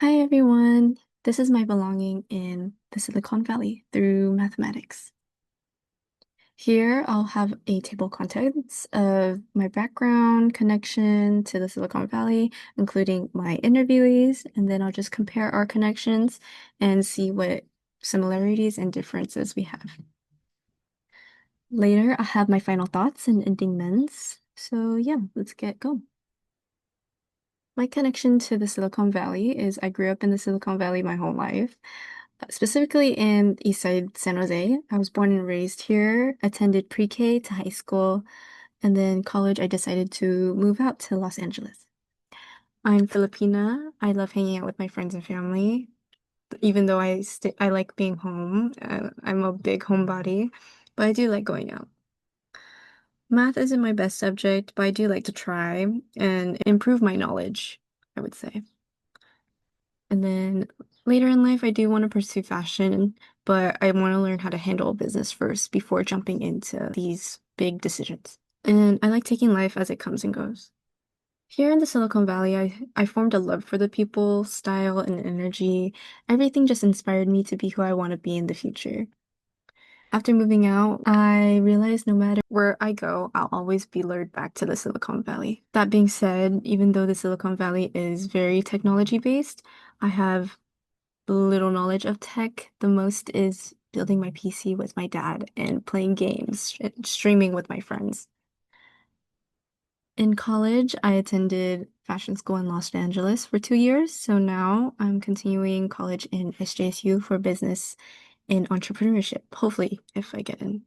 Hi everyone. This is my belonging in the Silicon Valley through mathematics. Here I'll have a table of contents of my background, connection to the Silicon Valley, including my interviewees, and then I'll just compare our connections and see what similarities and differences we have. Later, I'll have my final thoughts and ending mens. So yeah, let's get going. My connection to the Silicon Valley is I grew up in the Silicon Valley my whole life. Specifically in Eastside San Jose. I was born and raised here, attended pre-K to high school, and then college, I decided to move out to Los Angeles. I'm Filipina. I love hanging out with my friends and family. Even though I like being home. I'm a big homebody, but I do like going out. Math isn't my best subject, but I do like to try and improve my knowledge, I would say. And then later in life, I do want to pursue fashion, but I want to learn how to handle a business first before jumping into these big decisions. And I like taking life as it comes and goes. Here in the Silicon Valley, I formed a love for the people, style, and energy. Everything just inspired me to be who I want to be in the future. After moving out, I realized no matter where I go, I'll always be lured back to the Silicon Valley. That being said, even though the Silicon Valley is very technology based, I have little knowledge of tech. The most is building my PC with my dad and playing games, and streaming with my friends. In college, I attended fashion school in Los Angeles for 2 years. So now I'm continuing college in SJSU for business and entrepreneurship, hopefully, if I get in.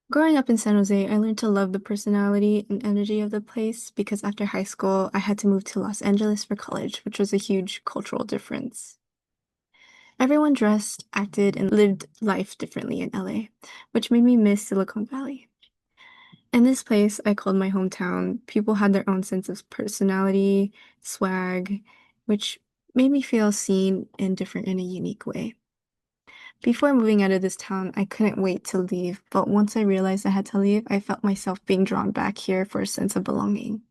Growing up in San Jose, I learned to love the personality and energy of the place because after high school, I had to move to Los Angeles for college, which was a huge cultural difference. Everyone dressed, acted, and lived life differently in LA, which made me miss Silicon Valley. In this place I called my hometown, people had their own sense of personality, swag, which made me feel seen and different in a unique way. Before moving out of this town, I couldn't wait to leave, but once I realized I had to leave, I felt myself being drawn back here for a sense of belonging.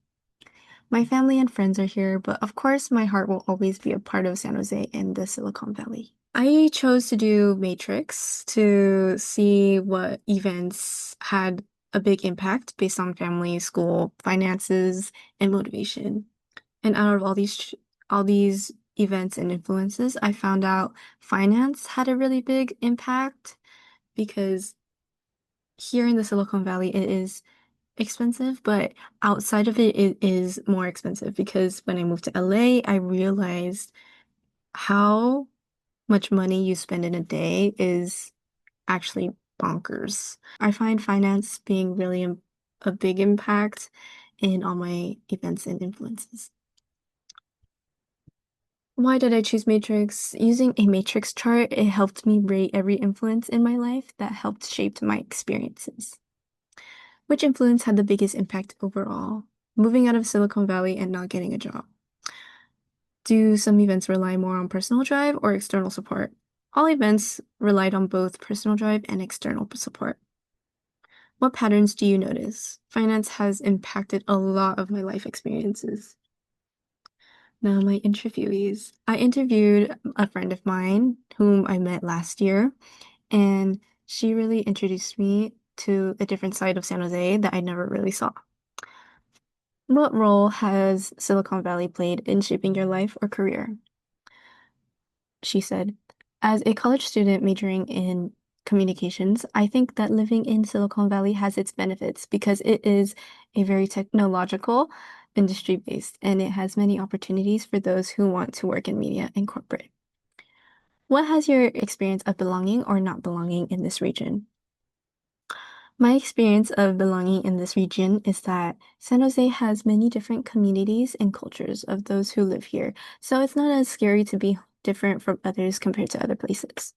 My family and friends are here, but of course, my heart will always be a part of San Jose and the Silicon Valley. I chose to do Matrix to see what events had a big impact based on family, school, finances, and motivation. And out of all these events and influences, I found out finance had a really big impact because here in the Silicon Valley it is expensive, but outside of it, it is more expensive because when I moved to LA, I realized how much money you spend in a day is actually bonkers. I find finance being really a big impact in all my events and influences. Why did I choose Matrix? Using a Matrix chart, it helped me rate every influence in my life that helped shape my experiences. Which influence had the biggest impact overall? Moving out of Silicon Valley and not getting a job. Do some events rely more on personal drive or external support? All events relied on both personal drive and external support. What patterns do you notice? Finance has impacted a lot of my life experiences. Now, my interviewees. I interviewed a friend of mine whom I met last year, and she really introduced me to a different side of San Jose that I never really saw. What role has Silicon Valley played in shaping your life or career? She said, as a college student majoring in communications, I think that living in Silicon Valley has its benefits because it is a very technological industry based and it has many opportunities for those who want to work in media and corporate. What has your experience of belonging or not belonging in this region? My experience of belonging in this region is that San Jose has many different communities and cultures of those who live here, so it's not as scary to be different from others compared to other places.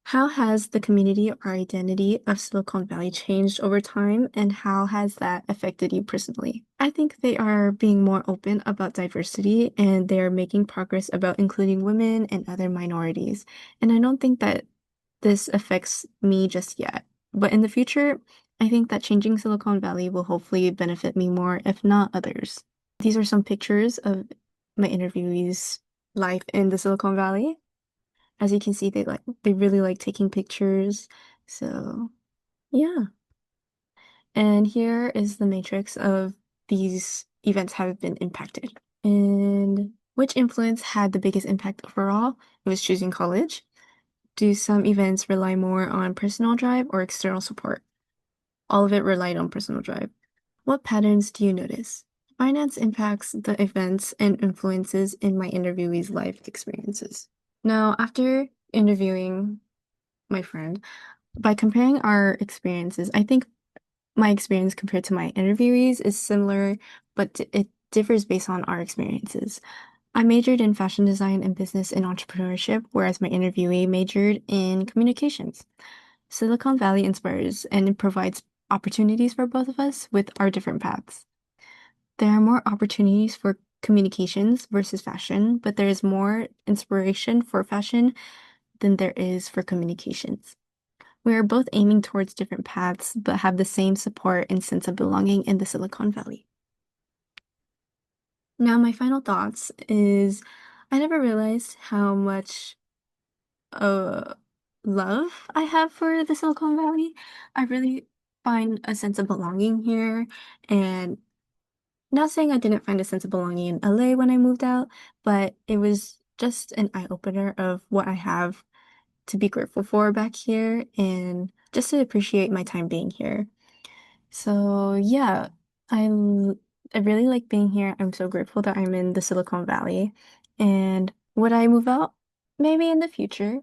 How has the community or identity of Silicon Valley changed over time, and how has that affected you personally? I think they are being more open about diversity and they're making progress about including women and other minorities. And I don't think that this affects me just yet. But in the future, I think that changing Silicon Valley will hopefully benefit me more, if not others. These are some pictures of my interviewees life in the Silicon Valley. As you can see, they really like taking pictures. So yeah. And here is the matrix of these events have been impacted. And which influence had the biggest impact overall? It was choosing college. Do some events rely more on personal drive or external support? All of it relied on personal drive. What patterns do you notice? Finance impacts the events and influences in my interviewee's life experiences. Now, after interviewing my friend, by comparing our experiences, I think my experience compared to my interviewees is similar, but it differs based on our experiences. I majored in fashion design and business and entrepreneurship, whereas my interviewee majored in communications. Silicon Valley inspires and it provides opportunities for both of us with our different paths. There are more opportunities for communications versus fashion, but there is more inspiration for fashion than there is for communications. We are both aiming towards different paths, but have the same support and sense of belonging in the Silicon Valley. Now, my final thoughts is I never realized how much uh, love I have for the Silicon Valley. I really find a sense of belonging here. And not saying I didn't find a sense of belonging in LA when I moved out, but it was just an eye opener of what I have to be grateful for back here and just to appreciate my time being here. So yeah, I l- I really like being here. I'm so grateful that I'm in the Silicon Valley. And would I move out? Maybe in the future,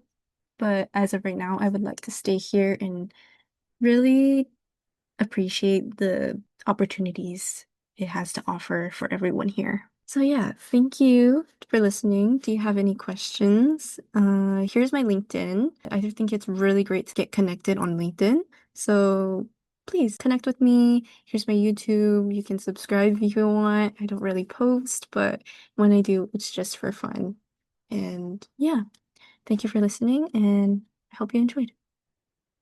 but as of right now, I would like to stay here and really appreciate the opportunities it has to offer for everyone here. So yeah, thank you for listening. Do you have any questions? Here's my LinkedIn. I think it's really great to get connected on LinkedIn. So please connect with me. Here's my YouTube. You can subscribe if you want. I don't really post, but when I do, it's just for fun. And yeah, thank you for listening, and I hope you enjoyed.